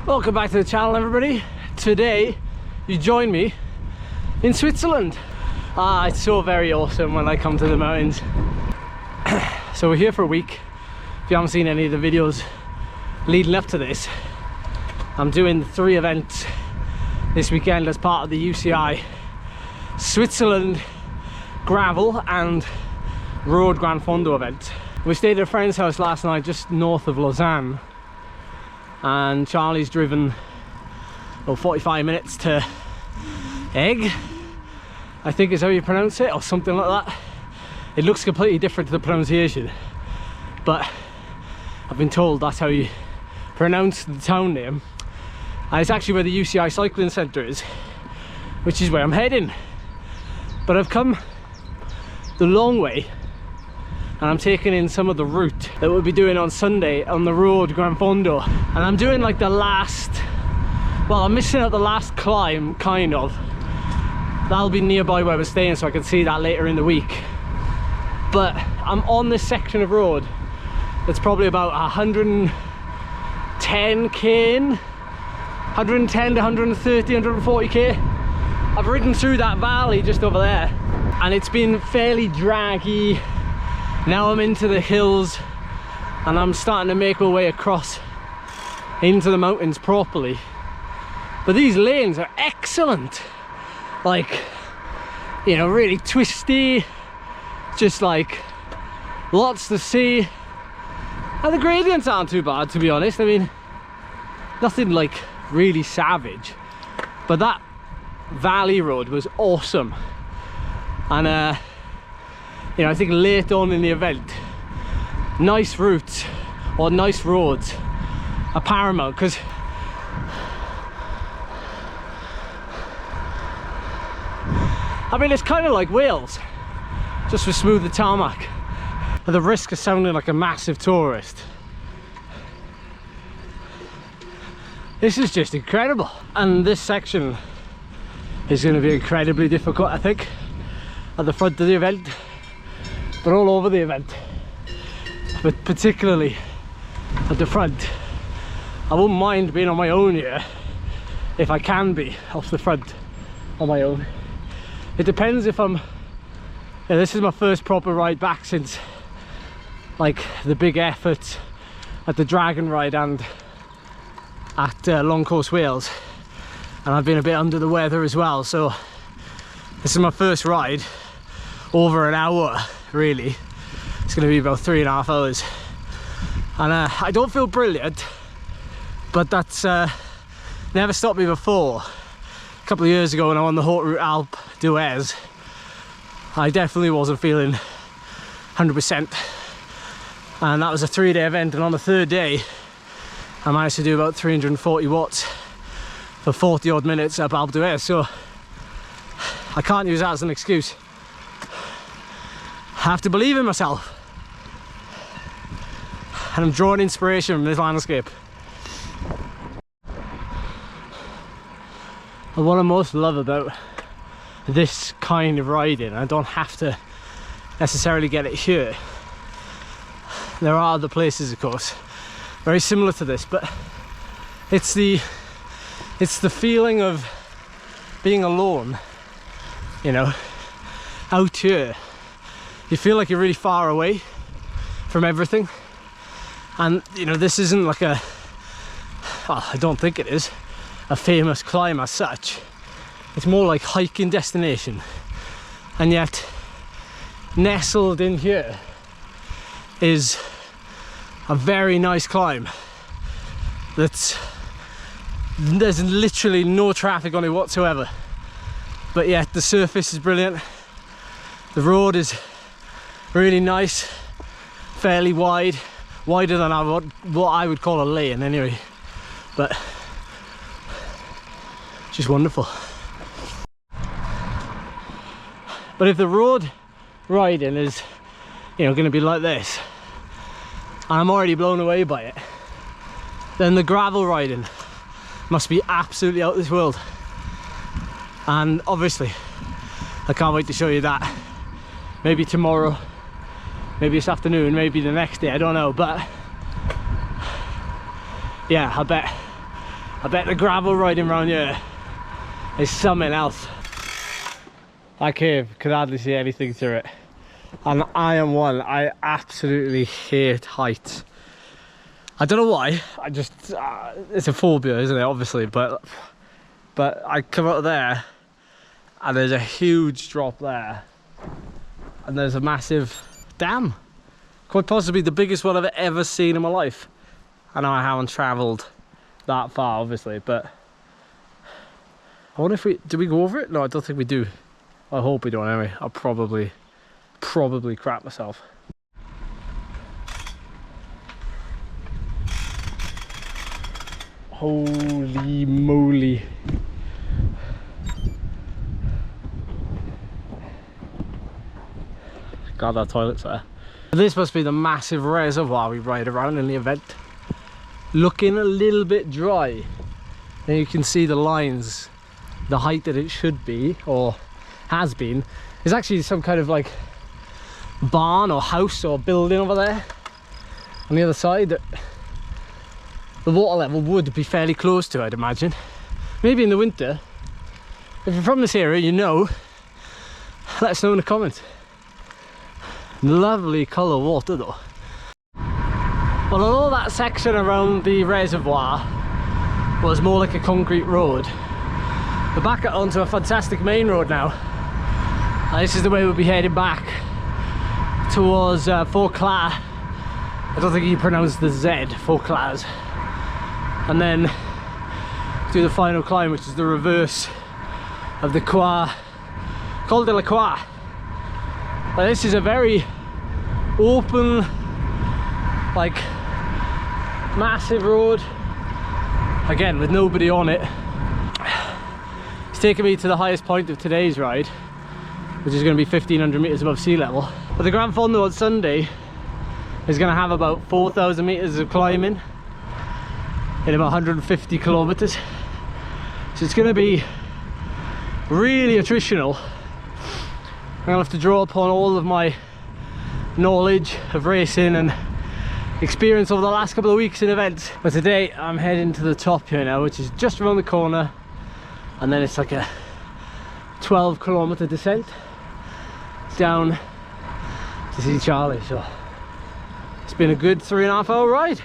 Welcome back to the channel, everybody. Today you join me in Switzerland. It's so very awesome when I come to the mountains. So we're here for a week. If you haven't seen any of the videos leading up to this, I'm doing 3 events this weekend as part of the UCI Switzerland gravel and road Gran Fondo event. We stayed at a friend's house last night just north of Lausanne, and Charlie's driven 45 minutes to Egg, I think is how you pronounce it, or something like that. It looks completely different to the pronunciation, but I've been told that's how you pronounce the town name, and it's actually where the UCI Cycling Center is, which is where I'm heading. But I've come the long way and I'm taking in some of the route that we'll be doing on Sunday on the road Gran Fondo, and I'm doing like the last, well, I'm missing out the last climb, kind of. That'll be nearby where we're staying, so I can see that later in the week. But I'm on this section of road that's probably about 110k in, 110 to 130, 140k. I've ridden through that valley just over there and it's been fairly draggy. Now I'm into the hills and I'm starting to make my way across into the mountains properly. But these lanes are excellent. Like, you know, really twisty, just like lots to see. And the gradients aren't too bad, to be honest. I mean, nothing like really savage. But that valley road was awesome. And you know, I think late on in the event, nice routes or nice roads are paramount, because I mean, it's kind of like Wales, just with smoother tarmac, at the risk of sounding like a massive tourist. This is just incredible, and this section is going to be incredibly difficult, I think, at the front of the event, but all over the event, but particularly at the front. I wouldn't mind being on my own here if I can be off the front on my own. It depends if I'm, this is my first proper ride back since like the big effort at the Dragon ride and at Long Course Wales, and I've been a bit under the weather as well, so this is my first ride over an hour. Really, it's going to be about 3.5 hours, and I don't feel brilliant, but that's never stopped me before. A couple of years ago when I won the Haute Route Alpes d'Huez, I definitely wasn't feeling 100%, and that was a 3-day event, and on the 3rd day I managed to do about 340 watts for 40 odd minutes up Alpe d'Huez, so I can't use that as an excuse. I have to believe in myself, and I'm drawing inspiration from this landscape. And what I most love about this kind of riding, I don't have to necessarily get it here. There are other places, of course, very similar to this, but it's the feeling of being alone, you know, out here. You feel like you're really far away from everything, and you know, this isn't like a, well, I don't think it is a famous climb as such. It's more like hiking destination, and yet nestled in here is a very nice climb there's literally no traffic on it whatsoever, but yet the surface is brilliant. The road is really nice, fairly wide, wider than what I would call a lane anyway, but just wonderful. But if the road riding is, you know, going to be like this, and I'm already blown away by it, then the gravel riding must be absolutely out of this world. And obviously I can't wait to show you that. Maybe tomorrow, maybe this afternoon, maybe the next day, I don't know, but yeah, I bet I bet the gravel riding around here is something else. That cave could hardly see anything through it. And I am one, I absolutely hate heights. I don't know why, I just, it's a phobia, isn't it, obviously, but I come out of there and there's a huge drop there and there's a massive dam, quite possibly the biggest one I've ever seen in my life. I know I haven't travelled that far, obviously, but I wonder if do we go over it? No, I don't think we do. I hope we don't anyway. I'll probably crap myself. Holy moly. God, that toilet's there. This must be the massive reservoir we ride around in the event. Looking a little bit dry. And you can see the lines, the height that it should be, or has been. There's actually some kind of like barn or house or building over there on the other side that the water level would be fairly close to, I'd imagine. Maybe in the winter. If you're from this area, you know, let us know in the comments. Lovely colour water though. Well, although that section around the reservoir was more like a concrete road, we're back onto a fantastic main road now. And this is the way we'll be heading back towards Fauclaz. I don't think you pronounce the Z, Fauclaz. And then do the final climb, which is the reverse of the Col de la Croix. But this is a very open, like, massive road, again with nobody on it. It's taken me to the highest point of today's ride, which is going to be 1500 meters above sea level. But the Gran Fondo on Sunday is going to have about 4,000 meters of climbing in about 150 kilometers. So it's going to be really attritional. I'm going to have to draw upon all of my knowledge of racing and experience over the last couple of weeks in events. But today I'm heading to the top here now, which is just around the corner, and then it's like a 12-kilometer descent down to see Charlie. So it's been a good 3.5 hour ride.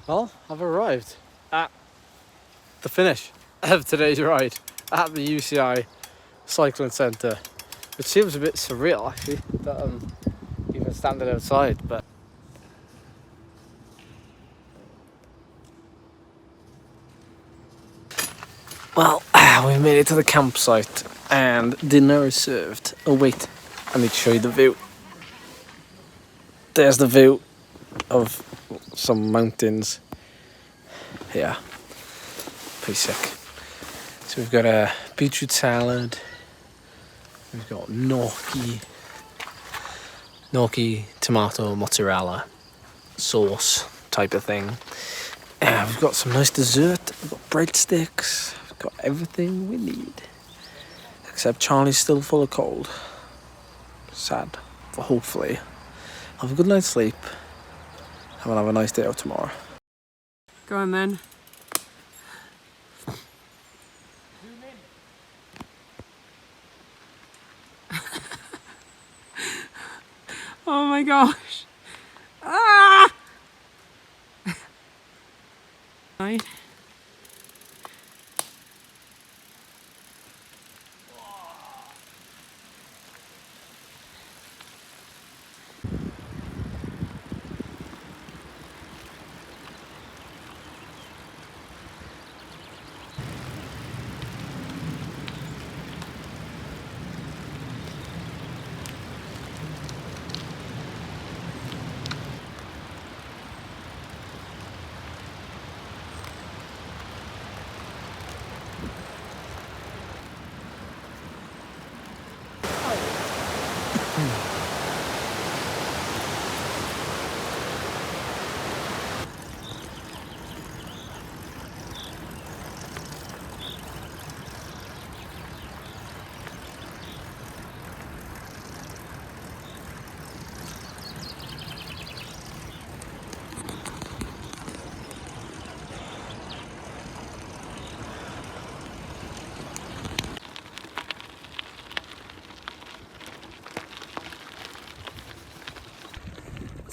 Well, I've arrived at the finish of today's ride at the UCI Cycling Center, which seems a bit surreal actually, that I'm even standing outside, but well, we've made it to the campsite and dinner is served. Oh wait, I need to show you the view. There's the view of some mountains. Yeah, pretty sick. So we've got a beetroot salad, we've got gnocchi tomato mozzarella sauce type of thing. We've got some nice dessert, we've got breadsticks, we've got everything we need. Except Charlie's still full of cold. Sad. But hopefully I'll have a good night's sleep and we'll have a nice day out tomorrow. Go on then. Oh my gosh. Ah! Right.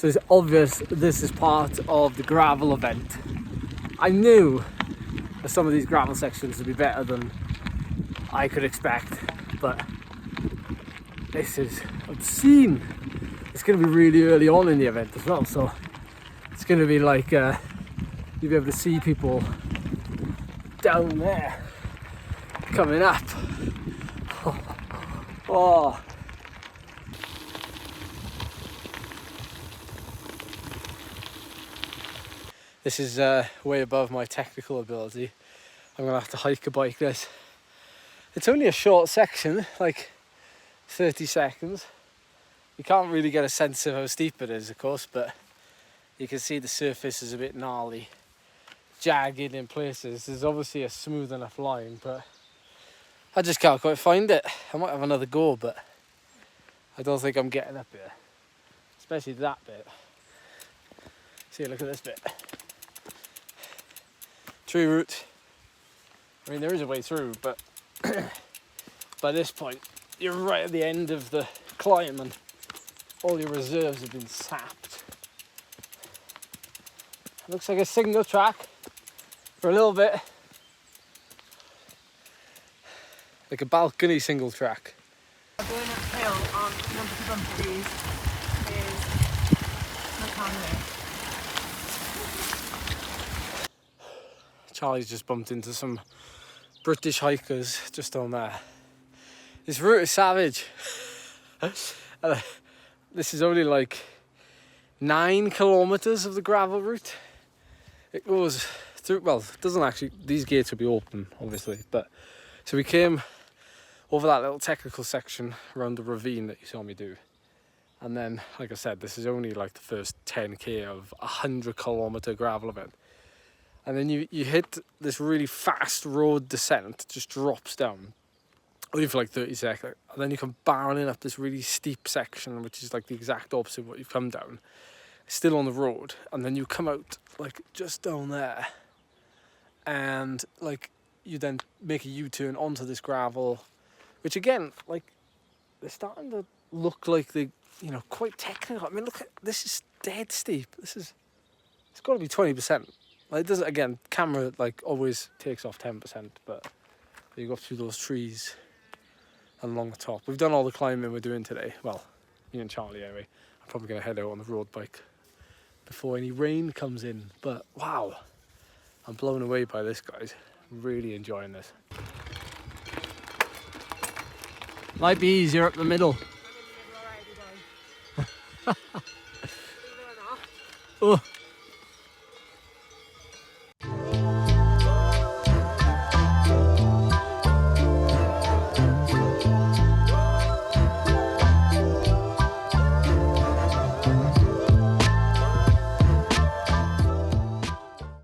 So it's obvious this is part of the gravel event. I knew that some of these gravel sections would be better than I could expect, but this is obscene. It's going to be really early on in the event as well, so it's going to be like you'll be able to see people down there coming up. Oh. This is way above my technical ability. I'm gonna have to hike a bike this. It's only a short section, like 30 seconds. You can't really get a sense of how steep it is, of course, but you can see the surface is a bit gnarly, jagged in places. There's obviously a smooth enough line, but I just can't quite find it. I might have another go, but I don't think I'm getting up here, especially that bit. See, look at this bit. Tree route. I mean, there is a way through, but by this point, you're right at the end of the climb and all your reserves have been sapped. It looks like a single track for a little bit. Like a balcony single track. Going uphill on bumpy is Macamley. Charlie's just bumped into some British hikers just on there. This route is savage. This is only like 9 kilometers of the gravel route. It goes through, well, it doesn't actually, these gates will be open obviously, but so we came over that little technical section around the ravine that you saw me do. And then, like I said, this is only like the first 10k of a 100-kilometer gravel event. And then you hit this really fast road descent, it just drops down, only for like 30 seconds. And then you come barreling up this really steep section, which is like the exact opposite of what you've come down. Still on the road. And then you come out like just down there. And like you then make a U-turn onto this gravel, which again, like they're starting to look like they, you know, quite technical. I mean, look at, this is dead steep. It's got to be 20%. Like it doesn't, again, camera like always takes off 10%, but you go up through those trees and along the top. We've done all the climbing we're doing today. Well, me and Charlie anyway. I'm probably going to head out on the road bike before any rain comes in. But wow, I'm blown away by this, guys. I'm really enjoying this. Might be easier up the middle. Oh.